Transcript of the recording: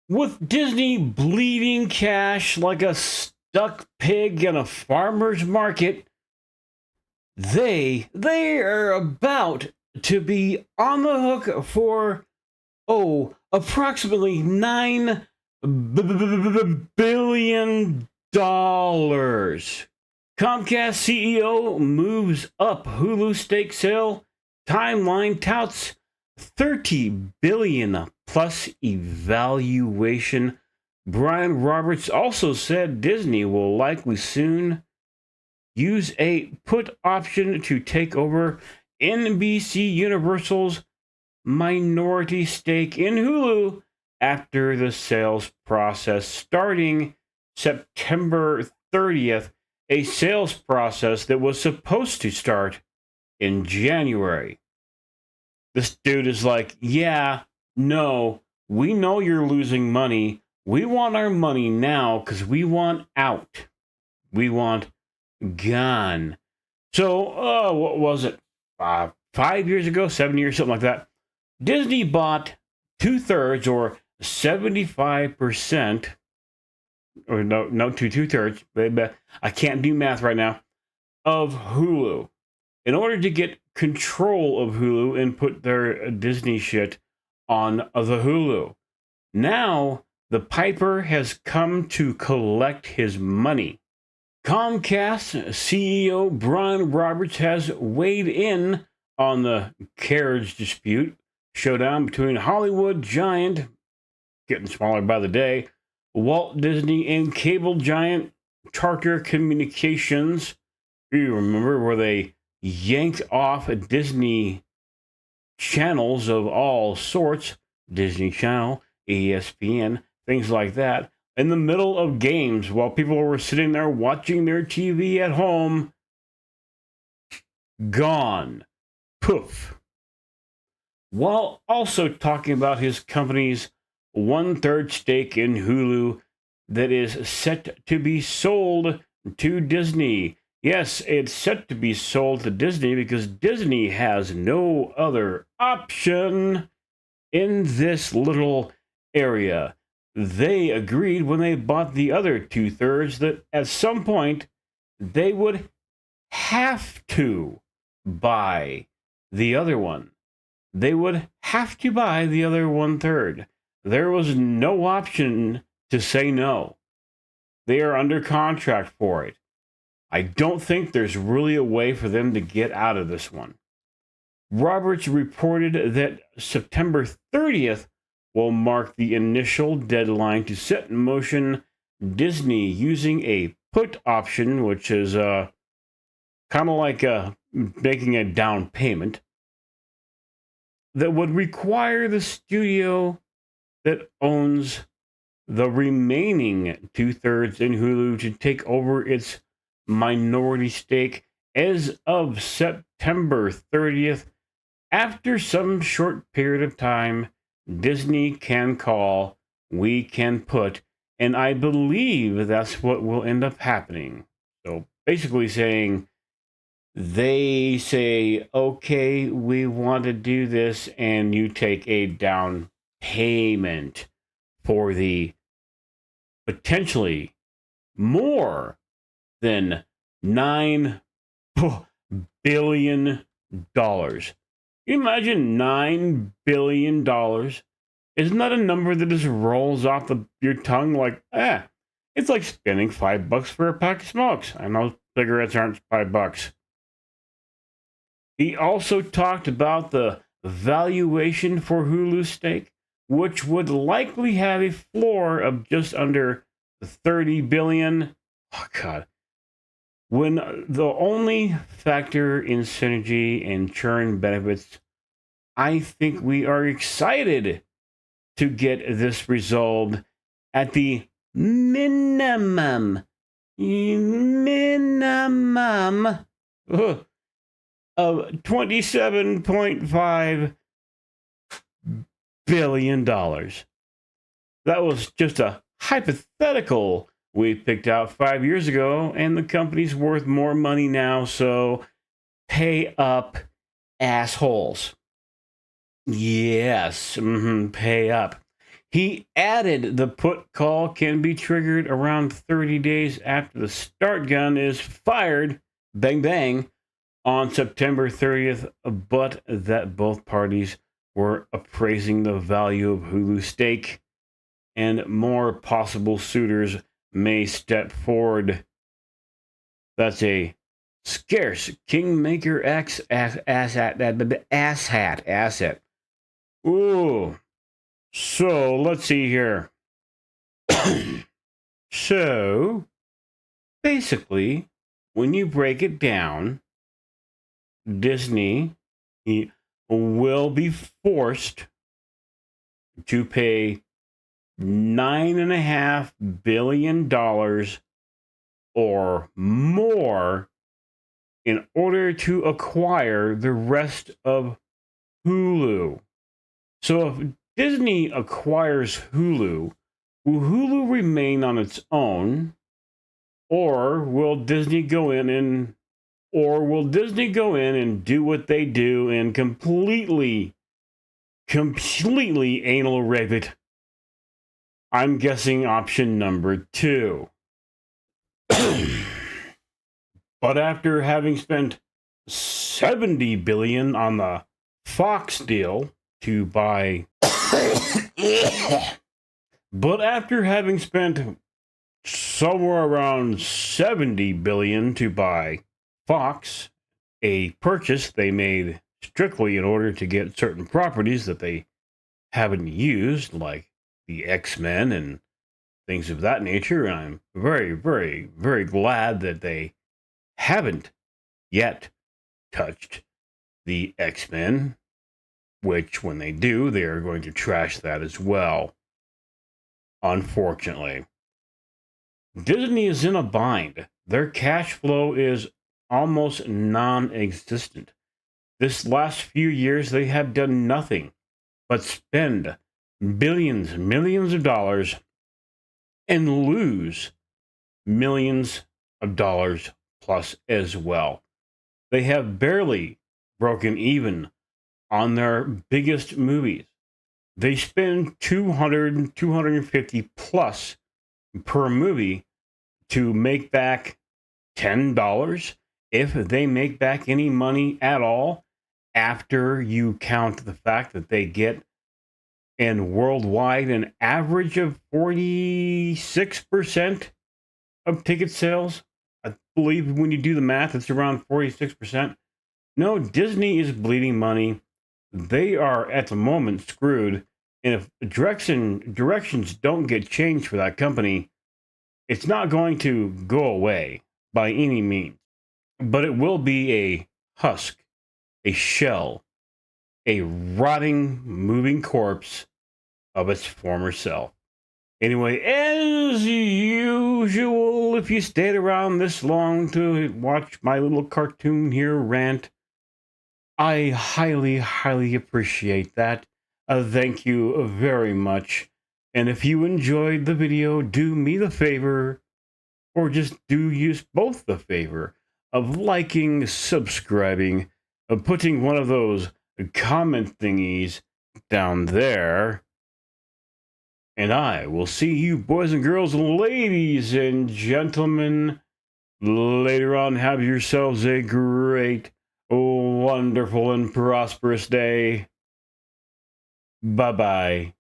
With Disney bleeding cash like a stuck pig in a farmer's market, they are about to be on the hook for approximately $9 billion. Comcast CEO moves up Hulu stake sale. Timeline touts 30 billion plus evaluation. Brian Roberts also said Disney will likely soon use a put option to take over NBC Universal's minority stake in Hulu after the sales process starting September 30th, a sales process that was supposed to start in January. This dude is like, yeah, no, we know you're losing money. We want our money now because we want out. We want gone. So, what was it? 5 years ago, 7 years, something like that. Disney bought 2/3 or 75%, or no, two-thirds. I can't do math right now, of Hulu in order to get control of Hulu and put their Disney shit on the Hulu. Now, the Piper has come to collect his money. Comcast CEO Brian Roberts has weighed in on the carriage dispute showdown between Hollywood giant, getting smaller by the day, Walt Disney and cable giant Charter Communications. You remember where they yanked off Disney channels of all sorts, Disney Channel, ESPN, things like that, in the middle of games while people were sitting there watching their TV at home. Gone. Poof. While also talking about his company's 1/3 stake in Hulu that is set to be sold to Disney. Yes, it's set to be sold to Disney because Disney has no other option in this little area. They agreed when they bought the other 2/3 that at some point they would have to buy the other one. They would have to buy the other 1/3. There was no option to say no. They are under contract for it. I don't think there's really a way for them to get out of this one. Roberts reported that September 30th will mark the initial deadline to set in motion Disney using a put option, which is kind of like making a down payment that would require the studio that owns the remaining 2/3 in Hulu to take over its minority stake as of September 30th. After some short period of time, Disney can call, we can put, and I believe that's what will end up happening. So basically saying, they say, okay, we want to do this, and you take a down payment for the potentially more than $9 billion. You imagine $9 billion? Isn't that a number that just rolls off your tongue like, it's like spending $5 for a pack of smokes. I know cigarettes aren't $5. He also talked about the valuation for Hulu's stake, which would likely have a floor of just under $30 billion. Oh, God. When the only factor in synergy and churn benefits, I think we are excited to get this resolved at the minimum of $27.5 billion. That was just a hypothetical we picked out 5 years ago, and the company's worth more money now, so pay up, assholes. Yes, pay up. He added the put call can be triggered around 30 days after the start gun is fired, bang bang, on September 30th, but that both parties were appraising the value of Hulu's stake and more possible suitors may step forward. That's a scarce Kingmaker X asset. Ooh. So let's see here. So basically, when you break it down, Disney will be forced to pay $9.5 billion or more in order to acquire the rest of Hulu. So if Disney acquires Hulu, will Hulu remain on its own, or will Disney go in and do what they do and completely anal rape it? I'm guessing option number 2. But after having spent $70 billion on the Fox deal to buy but after having spent somewhere around $70 billion to buy Fox, a purchase they made strictly in order to get certain properties that they haven't used, like the X-Men and things of that nature. And I'm very, very, very glad that they haven't yet touched the X-Men, which when they do, they are going to trash that as well. Unfortunately, Disney is in a bind. Their cash flow is almost non-existent. This last few years, they have done nothing but spend millions of dollars and lose millions of dollars plus as well. They have barely broken even on their biggest movies. They spend 250 plus per movie to make back $10, if they make back any money at all, after you count the fact that they get in worldwide an average of 46% of ticket sales. I believe when you do the math, it's around 46%. No, Disney is bleeding money. They are at the moment screwed. And if directions don't get changed for that company, it's not going to go away by any means. But it will be a husk, a shell, a rotting, moving corpse of its former self. Anyway, as usual, if you stayed around this long to watch my little cartoon here rant, I highly, highly appreciate that. Thank you very much. And if you enjoyed the video, do me the favor, or just do use both the favor of liking, subscribing, putting one of those comment thingies down there. And I will see you, boys and girls, ladies and gentlemen, later on. Have yourselves a great, wonderful, and prosperous day. Bye-bye.